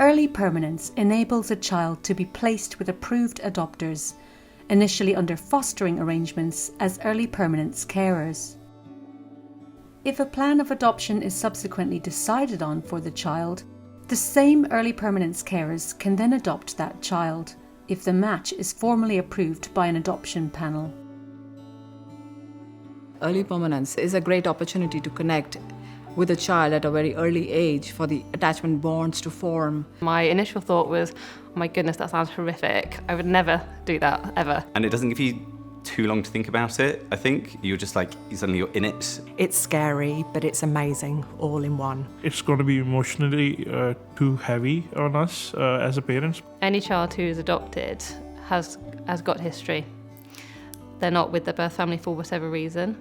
Early permanence enables a child to be placed with approved adopters, initially under fostering arrangements as early permanence carers. If a plan of adoption is subsequently decided on for the child, the same early permanence carers can then adopt that child, if the match is formally approved by an adoption panel. Early permanence is a great opportunity to connect with a child at a very early age for the attachment bonds to form. My initial thought was, oh my goodness, that sounds horrific. I would never do that, ever. And it doesn't give you too long to think about it, I think. You're just like, suddenly you're in it. It's scary, but it's amazing, all in one. It's going to be emotionally too heavy on us as a parents. Any child who is adopted has got history. They're not with their birth family for whatever reason.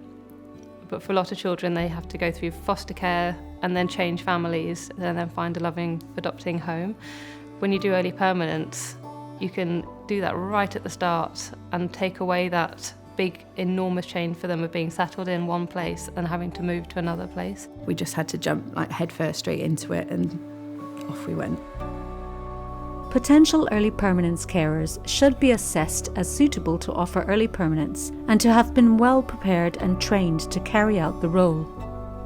But for a lot of children, they have to go through foster care and then change families and then find a loving adopting home. When you do early permanence, you can do that right at the start and take away that big, enormous change for them of being settled in one place and having to move to another place. We just had to jump headfirst straight into it, and off we went. Potential early permanence carers should be assessed as suitable to offer early permanence and to have been well prepared and trained to carry out the role.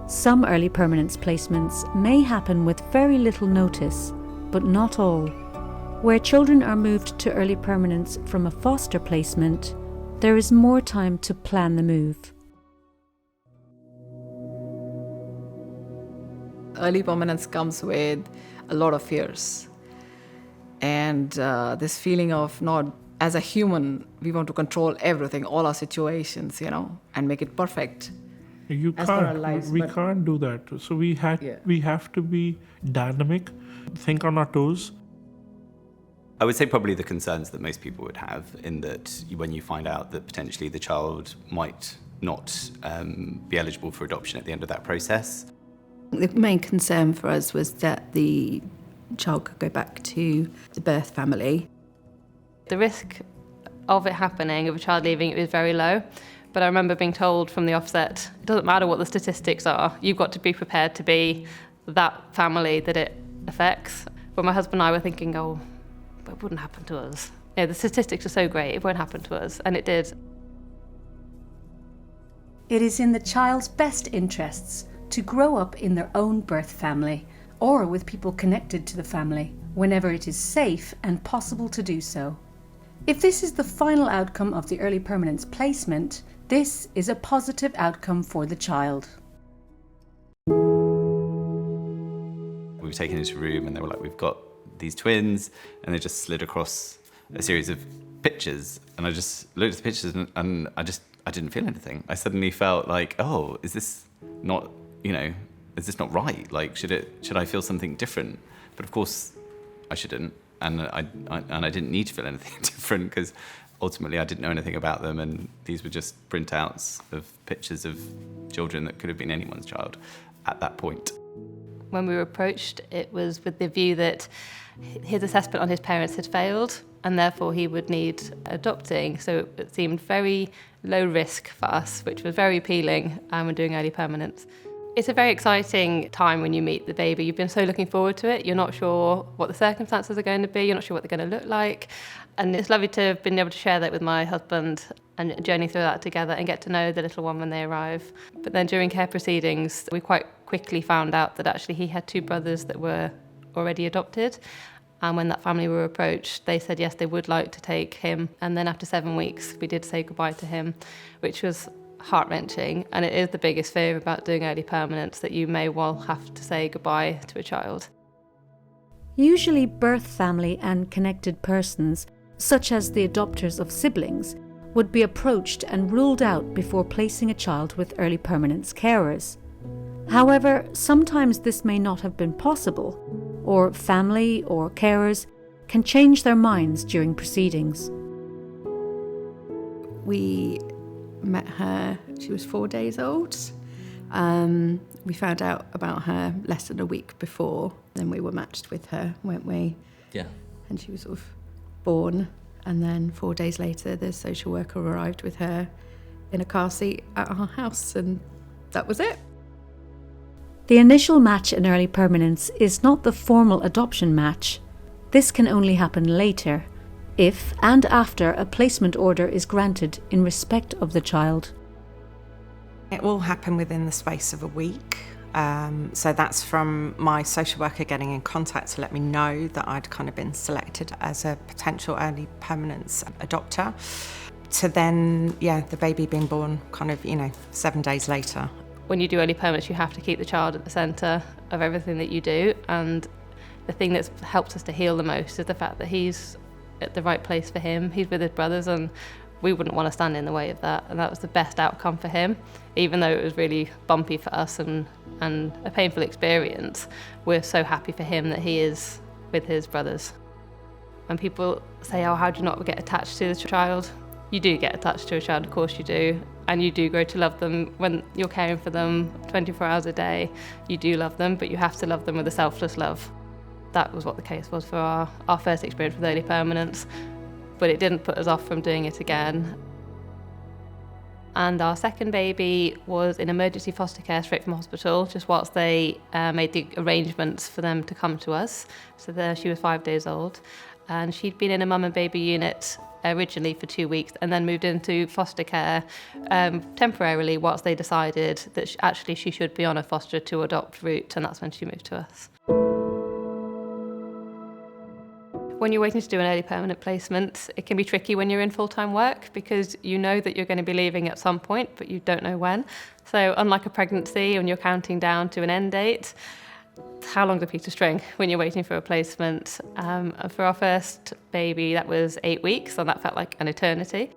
Some early permanence placements may happen with very little notice, but not all. Where children are moved to early permanence from a foster placement, there is more time to plan the move. Early permanence comes with a lot of fears. And this feeling of not, as a human, we want to control everything, all our situations, and make it perfect. We can't do that. So we have to be dynamic, think on our toes. I would say probably the concerns that most people would have, in that when you find out that potentially the child might not be eligible for adoption at the end of that process. The main concern for us was that the child could go back to the birth family. The risk of it happening, of a child leaving, it was very low. But I remember being told from the offset, it doesn't matter what the statistics are, you've got to be prepared to be that family that it affects. But my husband and I were thinking, oh, but it wouldn't happen to us. The statistics are so great, it won't happen to us. And it did. It is in the child's best interests to grow up in their own birth family or with people connected to the family, whenever it is safe and possible to do so. If this is the final outcome of the early permanence placement, this is a positive outcome for the child. We were taken into a room and they were like, we've got these twins, and they just slid across a series of pictures. And I just looked at the pictures and I didn't feel anything. I suddenly felt like, oh, is this not right? Like, should I feel something different? But of course, I shouldn't, and I didn't need to feel anything different, because ultimately I didn't know anything about them, and these were just printouts of pictures of children that could have been anyone's child at that point. When we were approached, it was with the view that his assessment on his parents had failed, and therefore he would need adopting. So it seemed very low risk for us, which was very appealing when doing early permanence. It's a very exciting time when you meet the baby. You've been so looking forward to it. You're not sure what the circumstances are going to be. You're not sure what they're going to look like. And it's lovely to have been able to share that with my husband and journey through that together and get to know the little one when they arrive. But then during care proceedings, we quite quickly found out that actually he had two brothers that were already adopted. And when that family were approached, they said yes, they would like to take him. And then after 7 weeks, we did say goodbye to him, which was heart-wrenching. And it is the biggest fear about doing early permanence, that you may well have to say goodbye to a child. Usually birth family and connected persons, such as the adopters of siblings, would be approached and ruled out before placing a child with early permanence carers. However, sometimes this may not have been possible, or family or carers can change their minds during proceedings. We met her, she was 4 days old. We found out about her less than a week before. Then we were matched with her, weren't we? Yeah. And she was sort of born, and then 4 days later the social worker arrived with her in a car seat at our house, and that was it. The initial match in early permanence is not the formal adoption match. This can only happen later, if and after a placement order is granted in respect of the child. It will happen within the space of a week. So that's from my social worker getting in contact to let me know that I'd kind of been selected as a potential early permanence adopter, to then, the baby being born kind of, 7 days later. When you do early permanence, you have to keep the child at the centre of everything that you do, and the thing that's helped us to heal the most is the fact that he's at the right place for him. He's with his brothers, and we wouldn't want to stand in the way of that, and that was the best outcome for him. Even though it was really bumpy for us and a painful experience, we're so happy for him that he is with his brothers. When people say, oh, how do you not get attached to the child? You do get attached to a child, of course you do, and you do grow to love them when you're caring for them 24 hours a day. You do love them, but you have to love them with a selfless love. That was what the case was for our first experience with early permanence, but it didn't put us off from doing it again. And our second baby was in emergency foster care straight from hospital, just whilst they made the arrangements for them to come to us. So there she was 5 days old, and she'd been in a mum and baby unit originally for 2 weeks and then moved into foster care temporarily whilst they decided that actually she should be on a foster to adopt route, and that's when she moved to us. When you're waiting to do an early permanent placement, it can be tricky when you're in full-time work because you know that you're going to be leaving at some point, but you don't know when. So unlike a pregnancy, when you're counting down to an end date, how long's a piece of string when you're waiting for a placement? For our first baby, that was 8 weeks, and that felt like an eternity.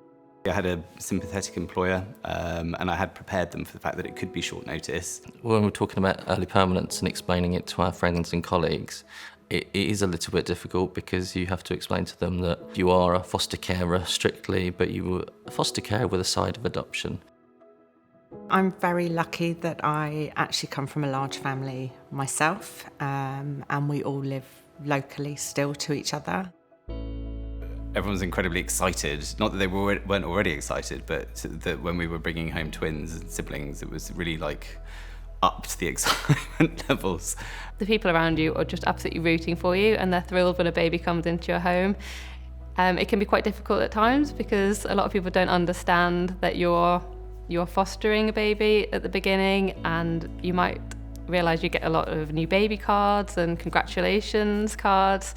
I had a sympathetic employer, and I had prepared them for the fact that it could be short notice. When we're talking about early permanence and explaining it to our friends and colleagues, it is a little bit difficult because you have to explain to them that you are a foster carer strictly, but you were a foster carer with a side of adoption. I'm very lucky that I actually come from a large family myself, and we all live locally still to each other. Everyone was incredibly excited. Not that they weren't already excited, but that when we were bringing home twins and siblings, it was really upped the excitement levels. The people around you are just absolutely rooting for you, and they're thrilled when a baby comes into your home. It can be quite difficult at times because a lot of people don't understand that you're fostering a baby at the beginning, and you might realise you get a lot of new baby cards and congratulations cards,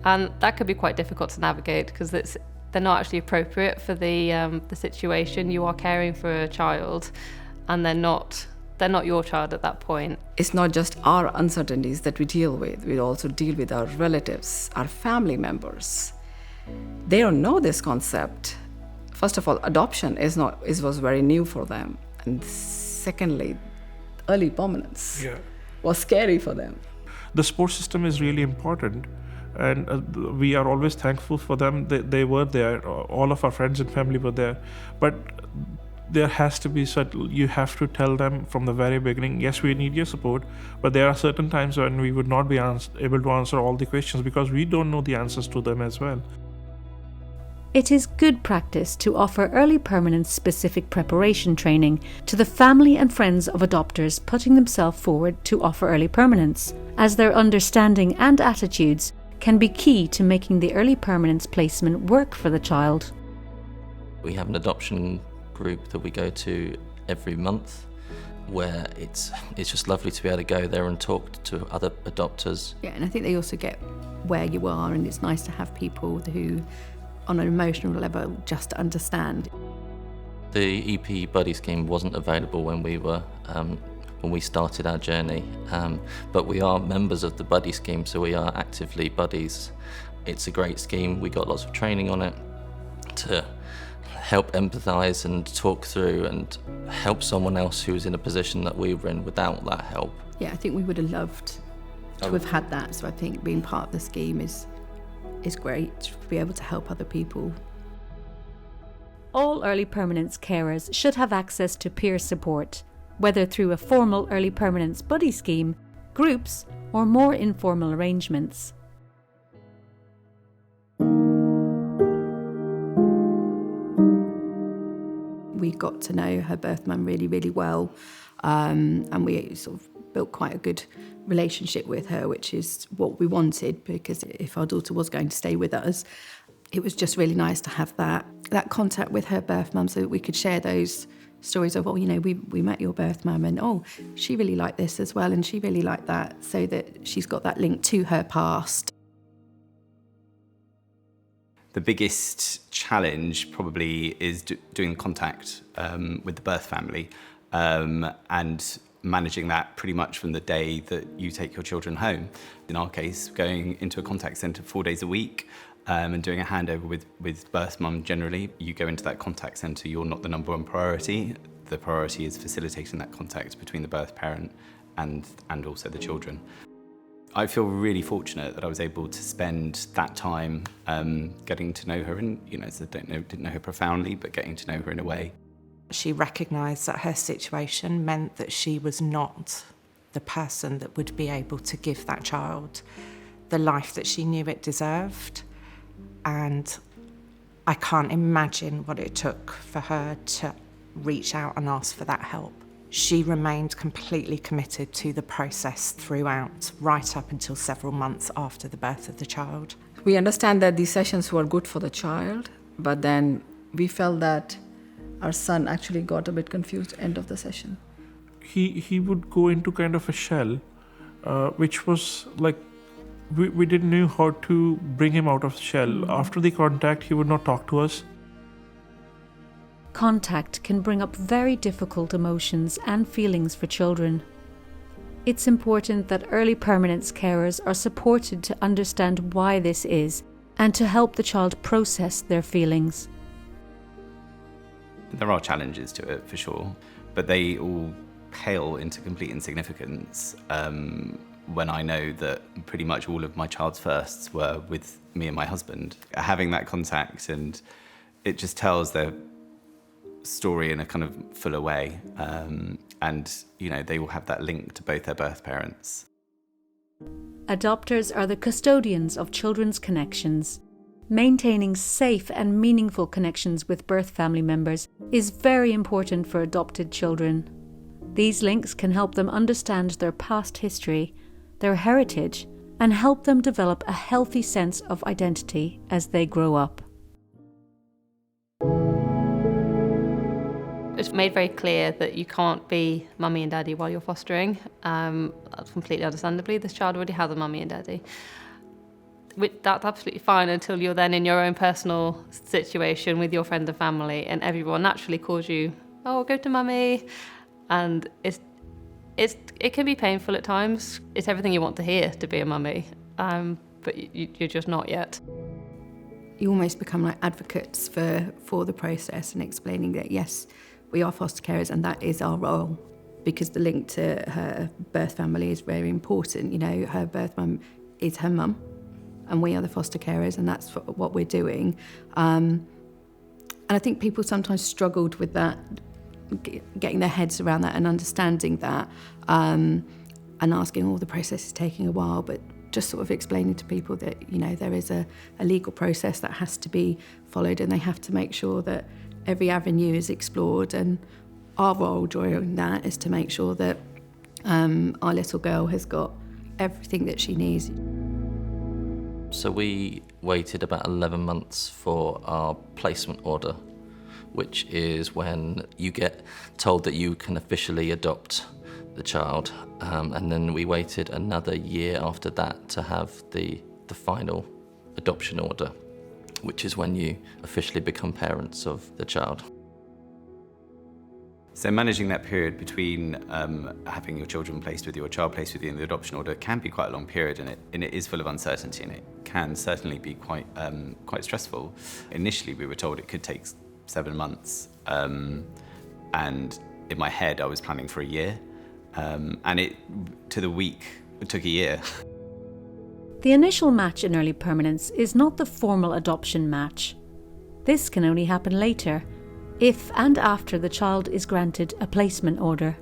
and that could be quite difficult to navigate because they're not actually appropriate for the situation. You are caring for a child, and they're not your child at that point. It's not just our uncertainties that we deal with. We also deal with our relatives, our family members. They don't know this concept. First of all, adoption was very new for them. And secondly, early permanence was scary for them. The support system is really important, and we are always thankful for them. They were there. All of our friends and family were there. But there has to be you have to tell them from the very beginning, yes, we need your support, but there are certain times when we would not be able to answer all the questions because we don't know the answers to them as well. It is good practice to offer early permanence specific preparation training to the family and friends of adopters putting themselves forward to offer early permanence, as their understanding and attitudes can be key to making the early permanence placement work for the child. We have an adoption group that we go to every month where it's just lovely to be able to go there and talk to other adopters. Yeah, and I think they also get where you are, and it's nice to have people who, on an emotional level, just understand. The EP Buddy Scheme wasn't available when we started our journey, but we are members of the Buddy Scheme, so we are actively buddies. It's a great scheme. We got lots of training on it to help empathise and talk through and help someone else who was in a position that we were in without that help. Yeah, I think we would have loved to have had that, so I think being part of the scheme is great to be able to help other people. All early permanence carers should have access to peer support, whether through a formal early permanence buddy scheme, groups, or more informal arrangements. We got to know her birth mum really, really well and we sort of built quite a good relationship with her, which is what we wanted, because if our daughter was going to stay with us, it was just really nice to have that contact with her birth mum, so that we could share those stories of, we met your birth mum, and she really liked this as well, and she really liked that, so that she's got that link to her past. The biggest challenge probably is doing contact with the birth family and managing that pretty much from the day that you take your children home. In our case, going into a contact centre 4 days a week and doing a handover with birth mum generally. You go into that contact centre, you're not the number one priority. The priority is facilitating that contact between the birth parent and also the children. I feel really fortunate that I was able to spend that time getting to know her, and I didn't know her profoundly, but getting to know her in a way. She recognised that her situation meant that she was not the person that would be able to give that child the life that she knew it deserved. And I can't imagine what it took for her to reach out and ask for that help. She remained completely committed to the process throughout, right up until several months after the birth of the child. We understand that these sessions were good for the child, but then we felt that our son actually got a bit confused end of the session. He would go into kind of a shell, which was like, we didn't know how to bring him out of the shell. After the contact, he would not talk to us. Contact can bring up very difficult emotions and feelings for children. It's important that early permanence carers are supported to understand why this is and to help the child process their feelings. There are challenges to it for sure, but they all pale into complete insignificance when I know that pretty much all of my child's firsts were with me and my husband. Having that contact, and it just tells their story in a kind of fuller way, and they will have that link to both their birth parents. Adopters are the custodians of children's connections. Maintaining safe and meaningful connections with birth family members is very important for adopted children. These links can help them understand their past history, their heritage, and help them develop a healthy sense of identity as they grow up. It's made very clear that you can't be mummy and daddy while you're fostering. Completely understandably, this child already has a mummy and daddy. That's absolutely fine until you're then in your own personal situation with your friends and family, and everyone naturally calls you, go to mummy. And it can be painful at times. It's everything you want to hear to be a mummy, but you're just not yet. You almost become like advocates for the process and explaining that, yes, we are foster carers and that is our role, because the link to her birth family is very important. Her birth mum is her mum and we are the foster carers, and that's what we're doing. And I think people sometimes struggled with that, getting their heads around that and understanding that, and asking, the process is taking a while, but just sort of explaining to people that, there is a legal process that has to be followed, and they have to make sure that every avenue is explored, and our role during that is to make sure that our little girl has got everything that she needs. So we waited about 11 months for our placement order, which is when you get told that you can officially adopt the child, and then we waited another year after that to have the final adoption order, which is when you officially become parents of the child. So managing that period between having your children placed with you or child placed with you in the adoption order can be quite a long period, and it is full of uncertainty, and it can certainly be quite stressful. Initially, we were told it could take 7 months, and in my head, I was planning for a year, and it took a year. The initial match in early permanence is not the formal adoption match. This can only happen later, if and after the child is granted a placement order.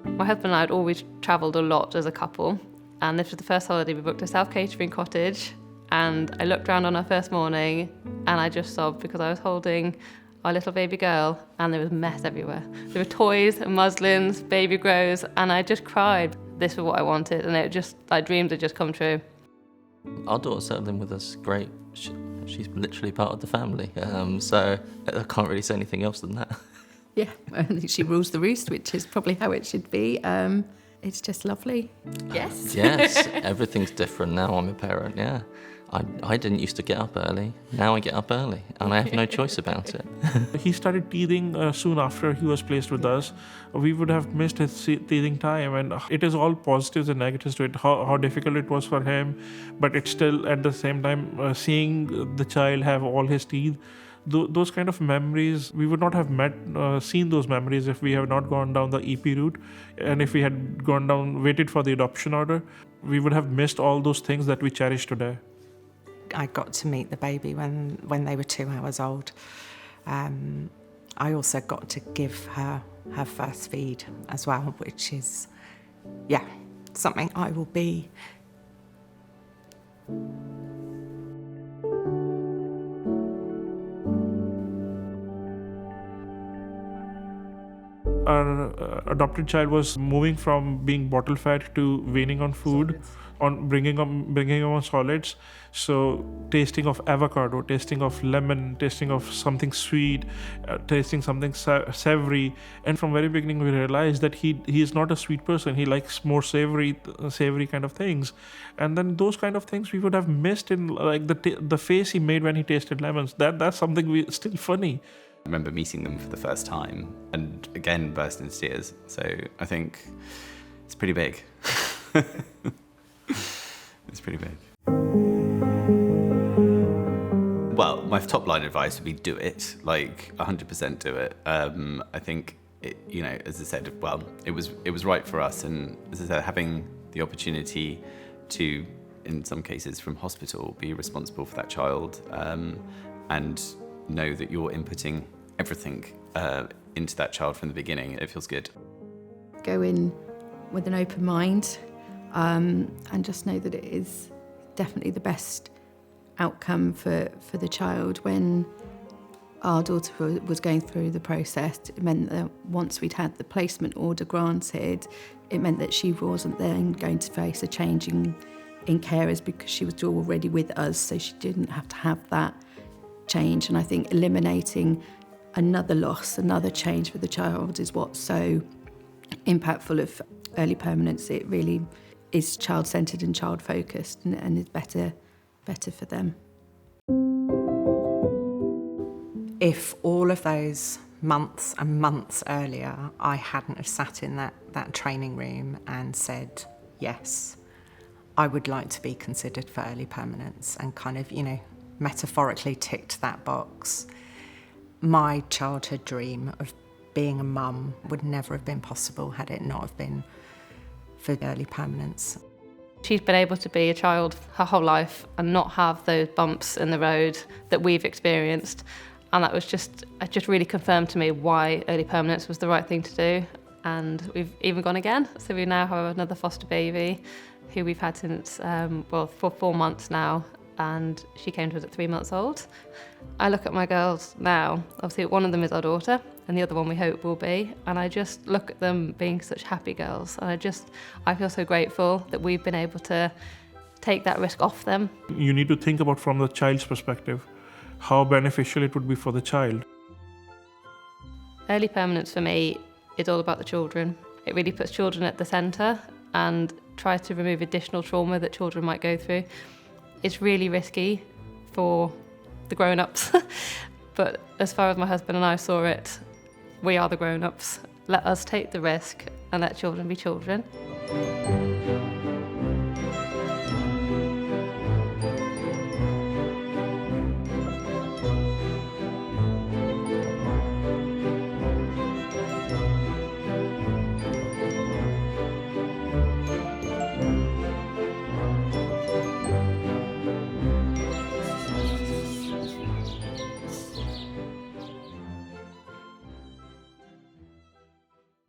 My husband and I had always travelled a lot as a couple, and this was the first holiday we booked a self-catering cottage, And I looked around on our first morning and I just sobbed because I was holding our little baby girl and there was mess everywhere. There were toys and muslins, baby grows, and I just cried. This was what I wanted, and it just, like, dreams had just come true. Our daughter settled in with us great. She's literally part of the family, so I can't really say anything else than that. Yeah, I think she rules the roost, which is probably how it should be. It's just lovely. Yes. Yes, everything's different now. I'm a parent, yeah. I didn't used to get up early. Now I get up early, and I have no choice about it. He started teething soon after he was placed with us. We would have missed his teething time, and it is all positives and negatives to it, how difficult it was for him. But it's still, at the same time, seeing the child have all his teeth, those kind of memories, we would not have seen those memories if we have not gone down the EP route. And if we had waited for the adoption order, we would have missed all those things that we cherish today. I got to meet the baby when they were 2 hours old. I also got to give her first feed as well, which is, yeah, something I will be. Our adopted child was moving from being bottle fed to weaning on food, on bringing him on solids. So tasting of avocado, tasting of lemon, tasting of something sweet, tasting something savory. And from very beginning we realized that he is not a sweet person. He likes more savory kind of things. And then those kind of things we would have missed in, like, the face he made when he tasted lemons. That's something still funny. I remember meeting them for the first time and again burst into tears. So I think it's pretty big. It's pretty big. Well, my top line advice would be do it, like 100% do it. I think, as I said, well, it was right for us. And as I said, having the opportunity to, in some cases from hospital, be responsible for that child and know that you're inputting everything into that child from the beginning. It feels good. Go in with an open mind and just know that it is definitely the best outcome for the child. When our daughter was going through the process, it meant that once we'd had the placement order granted, it meant that she wasn't then going to face a change in carers because she was already with us, so she didn't have to have that change. And I think eliminating another loss, another change for the child is what's so impactful of early permanence. It really is child-centred and child-focused and is better for them. If all of those months and months earlier I hadn't have sat in that training room and said, yes, I would like to be considered for early permanence, and kind of, metaphorically ticked that box, my childhood dream of being a mum would never have been possible had it not have been for early permanence. She's been able to be a child her whole life and not have those bumps in the road that we've experienced. And that was it just really confirmed to me why early permanence was the right thing to do. And we've even gone again. So we now have another foster baby who we've had since, for 4 months now. And she came to us at 3 months old. I look at my girls now, obviously one of them is our daughter and the other one we hope will be, and I just look at them being such happy girls, and I feel so grateful that we've been able to take that risk off them. You need to think about from the child's perspective, how beneficial it would be for the child. Early permanence for me is all about the children. It really puts children at the centre and tries to remove additional trauma that children might go through. It's really risky for the grown-ups, but as far as my husband and I saw it, we are the grown-ups. Let us take the risk and let children be children.